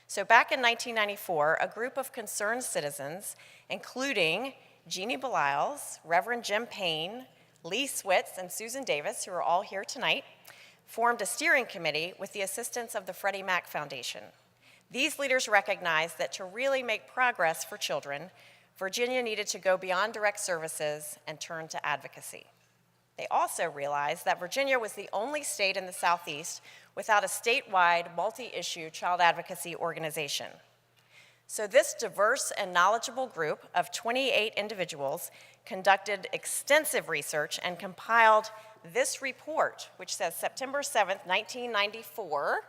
So back in 1994, a group of concerned citizens, including Jeannie Beliles, Reverend Jim Payne, Lee Switz, and Susan Davis, who are all here tonight, formed a steering committee with the assistance of the Freddie Mac Foundation. These leaders recognized that to really make progress for children, Virginia needed to go beyond direct services and turn to advocacy. They also realized that Virginia was the only state in the Southeast without a statewide, multi-issue child advocacy organization. So this diverse and knowledgeable group of 28 individuals conducted extensive research and compiled this report, which says September 7th, 1994,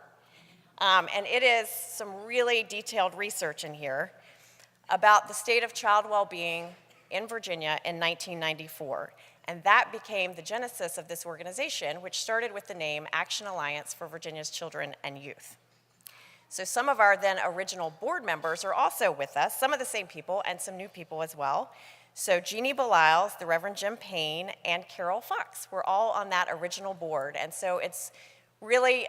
and it is some really detailed research in here about the state of child well-being in Virginia in 1994. And that became the genesis of this organization, which started with the name Action Alliance for Virginia's Children and Youth. So some of our then original board members are also with us, some of the same people and some new people as well. So Jeannie Beliles, the Reverend Jim Payne, and Carol Fox were all on that original board. And so it's really,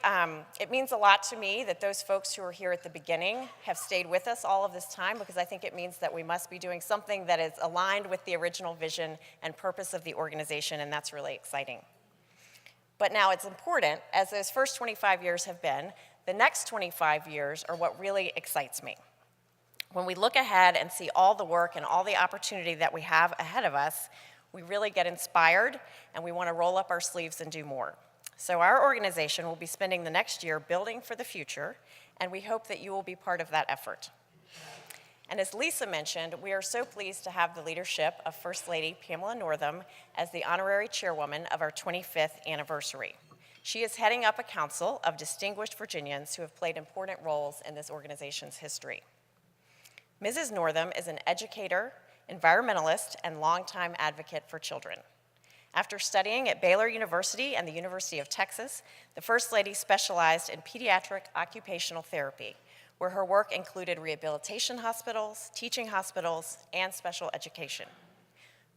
it means a lot to me that those folks who were here at the beginning have stayed with us all of this time, because I think it means that we must be doing something that is aligned with the original vision and purpose of the organization, and that's really exciting. But now it's important, as those first 25 years have been, the next 25 years are what really excites me. When we look ahead and see all the work and all the opportunity that we have ahead of us, we really get inspired and we want to roll up our sleeves and do more. So our organization will be spending the next year building for the future, and we hope that you will be part of that effort. And as Lisa mentioned, we are so pleased to have the leadership of First Lady Pamela Northam as the honorary chairwoman of our 25th anniversary. She is heading up a council of distinguished Virginians who have played important roles in this organization's history. Mrs. Northam is an educator, environmentalist, and longtime advocate for children. After studying at Baylor University and the University of Texas, the First Lady specialized in pediatric occupational therapy, where her work included rehabilitation hospitals, teaching hospitals, and special education.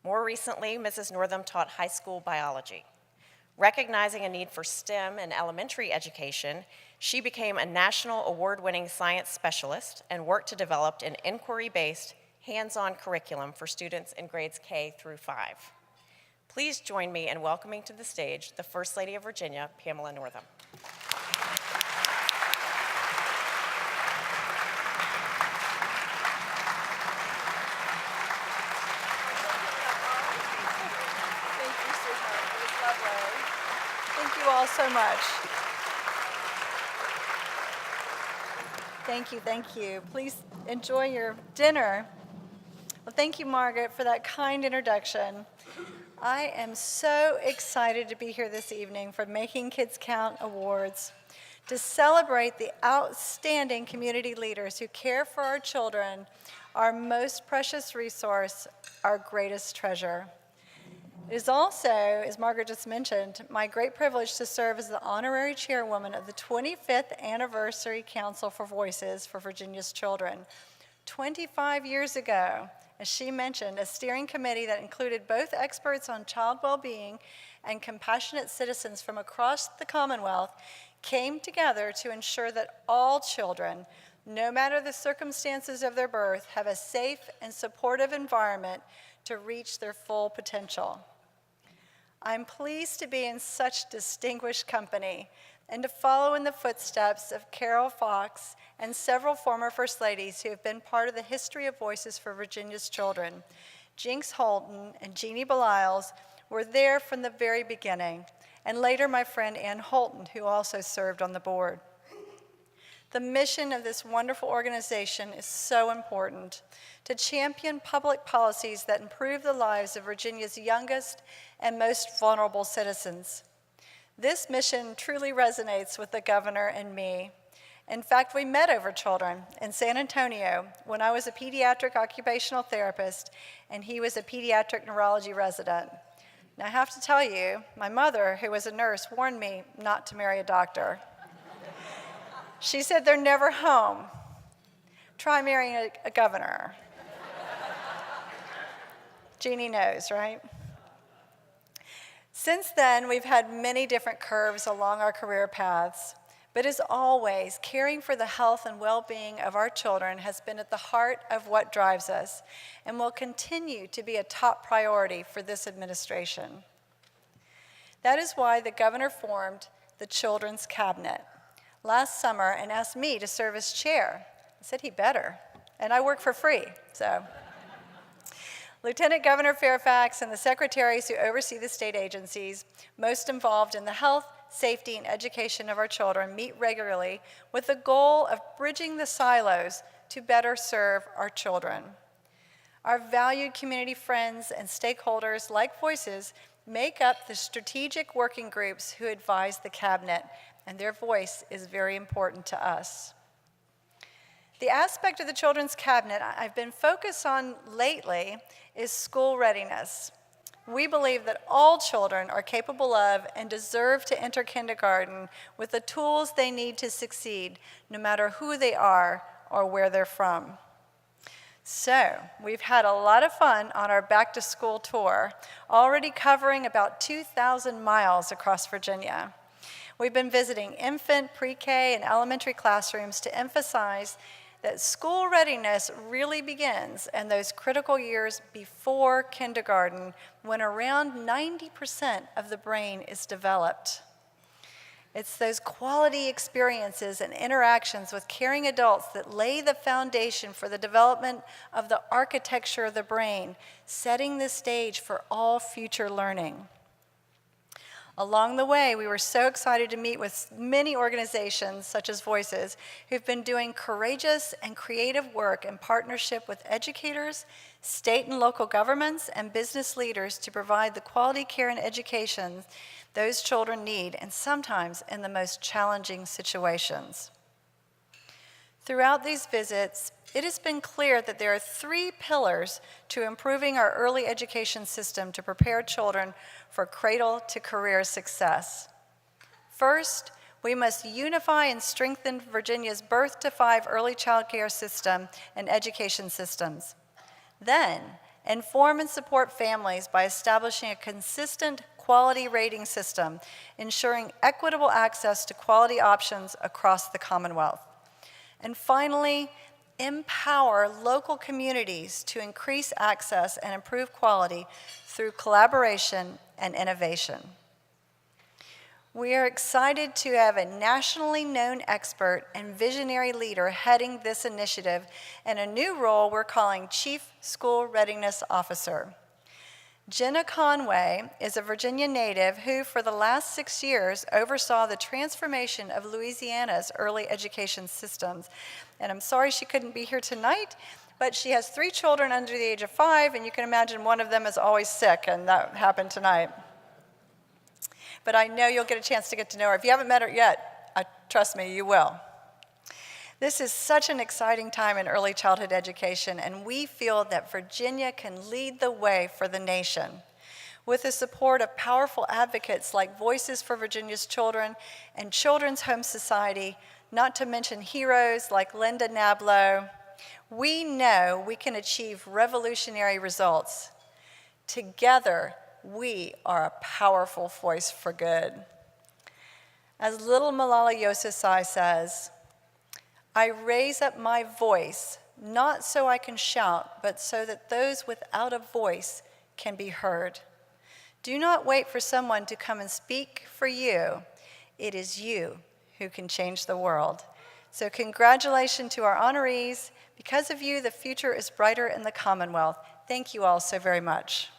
More recently, Mrs. Northam taught high school biology. Recognizing a need for STEM in elementary education, she became a national award-winning science specialist and worked to develop an inquiry-based, hands-on curriculum for students in grades K through 5. Please join me in welcoming to the stage the First Lady of Virginia, Pamela Northam. Thank you all so much. Thank you. Please enjoy your dinner. Well, thank you, Margaret, for that kind introduction. I am so excited to be here this evening for Making Kids Count Awards to celebrate the outstanding community leaders who care for our children, our most precious resource, our greatest treasure. It is also, as Margaret just mentioned, my great privilege to serve as the honorary chairwoman of the 25th Anniversary Council for Voices for Virginia's Children. 25 years ago, as she mentioned, a steering committee that included both experts on child well-being and compassionate citizens from across the Commonwealth came together to ensure that all children, no matter the circumstances of their birth, have a safe and supportive environment to reach their full potential. I'm pleased to be in such distinguished company and to follow in the footsteps of Carol Fox and several former First Ladies who have been part of the history of Voices for Virginia's Children. Jinx Holton and Jeannie Beliles were there from the very beginning, and later my friend Ann Holton, who also served on the board. The mission of this wonderful organization is so important: to champion public policies that improve the lives of Virginia's youngest and most vulnerable citizens. This mission truly resonates with the governor and me. In fact, we met over children in San Antonio when I was a pediatric occupational therapist and he was a pediatric neurology resident. Now, I have to tell you, my mother, who was a nurse, warned me not to marry a doctor. She said, "They're never home. Try marrying a governor." Jeannie knows, right? Since then, we've had many different curves along our career paths, But as always, caring for the health and well-being of our children has been at the heart of what drives us and will continue to be a top priority for this administration. That is why the governor formed the Children's Cabinet last summer and asked me to serve as chair. I said he better, and I work for free, so. Lieutenant Governor Fairfax and the secretaries who oversee the state agencies most involved in the health, safety, and education of our children meet regularly with the goal of bridging the silos to better serve our children. Our valued community friends and stakeholders, like Voices, make up the strategic working groups who advise the cabinet, and their voice is very important to us. The aspect of the Children's Cabinet I've been focused on lately is school readiness. We believe that all children are capable of and deserve to enter kindergarten with the tools they need to succeed, no matter who they are or where they're from. So, we've had a lot of fun on our back-to-school tour, already covering about 2,000 miles across Virginia. We've been visiting infant, pre-K, and elementary classrooms to emphasize that school readiness really begins in those critical years before kindergarten, when around 90% of the brain is developed. It's those quality experiences and interactions with caring adults that lay the foundation for the development of the architecture of the brain, setting the stage for all future learning. Along the way, we were so excited to meet with many organizations, such as Voices, who've been doing courageous and creative work in partnership with educators, state and local governments, and business leaders to provide the quality care and education those children need, and sometimes in the most challenging situations. Throughout these visits, it has been clear that there are 3 pillars to improving our early education system to prepare children for cradle-to-career success. First, we must unify and strengthen Virginia's birth-to-5 early child care system and education systems. Then, inform and support families by establishing a consistent quality rating system, ensuring equitable access to quality options across the Commonwealth. And finally, empower local communities to increase access and improve quality through collaboration and innovation. We are excited to have a nationally known expert and visionary leader heading this initiative in a new role we're calling Chief School Readiness Officer. Jenna Conway is a Virginia native who, for the last 6 years, oversaw the transformation of Louisiana's early education systems. And I'm sorry she couldn't be here tonight, but she has 3 children under the age of 5, and you can imagine one of them is always sick, and that happened tonight. But I know you'll get a chance to get to know her. If you haven't met her yet, trust me, you will. This is such an exciting time in early childhood education, and we feel that Virginia can lead the way for the nation. With the support of powerful advocates like Voices for Virginia's Children and Children's Home Society, not to mention heroes like Linda Nablo, we know we can achieve revolutionary results. Together, we are a powerful voice for good. As little Malala Yousafzai says, "I raise up my voice, not so I can shout, but so that those without a voice can be heard. Do not wait for someone to come and speak for you. It is you who can change the world." So congratulations to our honorees. Because of you, the future is brighter in the Commonwealth. Thank you all so very much.